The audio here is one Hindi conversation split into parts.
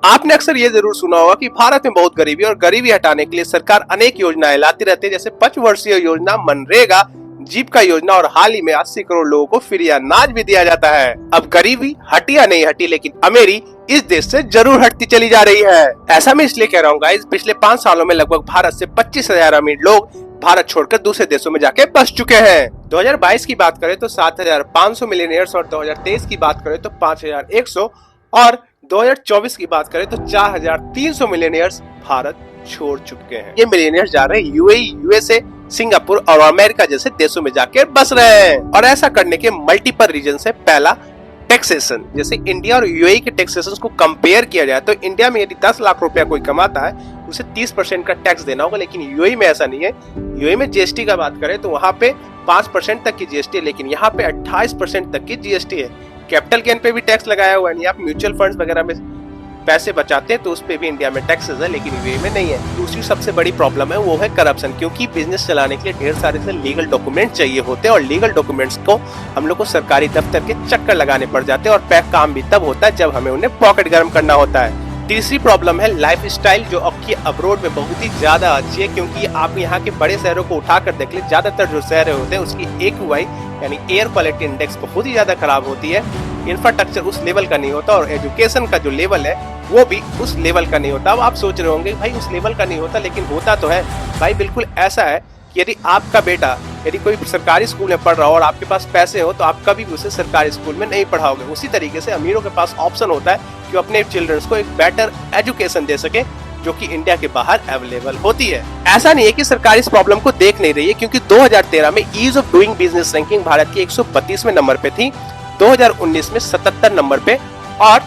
आपने अक्सर ये जरूर सुना होगा कि भारत में बहुत गरीबी और गरीबी हटाने के लिए सरकार अनेक योजनाएं लाती रहती है, जैसे 5 वर्षीय योजना, मनरेगा, जीविका योजना और हाल ही में 80 करोड़ लोगों को फ्री अनाज भी दिया जाता है। अब गरीबी हटी या नहीं हटी, लेकिन अमीरी इस देश से जरूर हटती चली जा रही है। ऐसा मैं इसलिए कह रहा हूँ गाइस, पिछले 5 सालों में लगभग भारत से 25,000 अमीर लोग भारत छोड़कर दूसरे देशों में जाके बस चुके हैं। 2022 की बात करें तो 7,500 मिलियनियर्स और 2023 की बात करें तो 5,100 और 2024 की बात करें तो 4,300 मिलियनियर्स भारत छोड़ चुके हैं। ये मिलियनियर्स जा रहे हैं यूएई, यूएसए, सिंगापुर और अमेरिका जैसे देशों में जाके बस रहे हैं। और ऐसा करने के मल्टीपल रीजन है। पहला, टैक्सेशन। जैसे इंडिया और यूएई के टैक्सेशन को कंपेयर किया जाए तो इंडिया में यदि 10 लाख रुपया कोई कमाता है उसे 30% का टैक्स देना होगा, लेकिन यूएई में ऐसा नहीं है। यूएई में जीएसटी का बात करें तो वहाँ पे 5% तक की जीएसटी है, लेकिन यहाँ पे 28% तक की जीएसटी है। कैपिटल गेन पे भी टैक्स लगाया हुआ है। आप म्यूचुअल फंड्स वगैरह में पैसे बचाते हैं तो उस पे भी इंडिया में टैक्सेस है, लेकिन यूएई में नहीं है। दूसरी सबसे बड़ी प्रॉब्लम है वो है करप्शन, क्योंकि बिजनेस चलाने के लिए ढेर सारे से लीगल डॉक्यूमेंट चाहिए होते हैं और लीगल डॉक्यूमेंट्स को हम लोग को सरकारी दफ्तर के चक्कर लगाने पड़ जाते हैं और पैक काम भी तब होता है जब हमें उन्हें पॉकेट गर्म करना होता है। तीसरी प्रॉब्लम है लाइफस्टाइल, जो आपकी अब्रोड में बहुत ही ज्यादा अच्छी है, क्योंकि आप यहाँ के बड़े शहरों को उठाकर देख ले, ज्यादातर जो शहर होते हैं उसकी AQI यानी एयर क्वालिटी इंडेक्स बहुत ही ज्यादा खराब होती है। इंफ्रास्ट्रक्चर उस लेवल का नहीं होता और एजुकेशन का जो लेवल है वो भी उस लेवल का नहीं होता। अब आप सोच रहे होंगे भाई उस लेवल का नहीं होता, लेकिन होता तो है भाई। बिल्कुल ऐसा है कि यदि आपका बेटा यदि कोई सरकारी स्कूल में पढ़ रहा हो और आपके पास पैसे हो तो आप कभी भी उसे सरकारी स्कूल में नहीं पढ़ाओगे। उसी तरीके से अमीरों के पास ऑप्शन होता है कि अपने चिल्ड्रंस को एक बेटर एजुकेशन दे सके, जो कि इंडिया के बाहर अवेलेबल होती है। ऐसा नहीं है कि सरकार इस प्रॉब्लम को देख नहीं रही है, क्योंकि 2013 में ease of doing business ranking Bharat की 132वें नंबर पे थी, 2019 में 77 नंबर पे और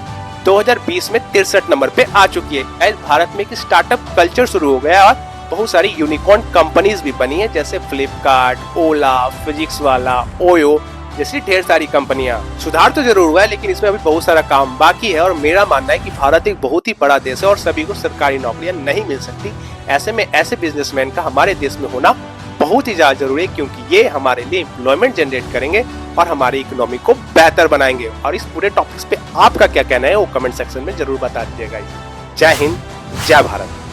2020 में 63 नंबर पे आ चुकी है। भारत में एक स्टार्टअप कल्चर शुरू हो गया और बहुत सारी यूनिकॉर्न कंपनीज भी बनी है, जैसे फ्लिपकार्ट, ओला, फिजिक्स वाला, ओयो जैसी ढेर सारी कंपनियां। सुधार तो जरूर हुआ है, लेकिन इसमें अभी बहुत सारा काम बाकी है और मेरा मानना है कि भारत एक बहुत ही बड़ा देश है और सभी को सरकारी नौकरियां नहीं मिल सकती। ऐसे में ऐसे बिजनेसमैन का हमारे देश में होना बहुत ही ज्यादा जरूरी है, क्योंकि ये हमारे लिए एम्प्लॉयमेंट जनरेट करेंगे और हमारी इकोनॉमी को बेहतर बनाएंगे। और इस पूरे टॉपिक्स पे आपका क्या कहना है वो कमेंट सेक्शन में जरूर बता दीजिएगा। जय हिंद, जय भारत।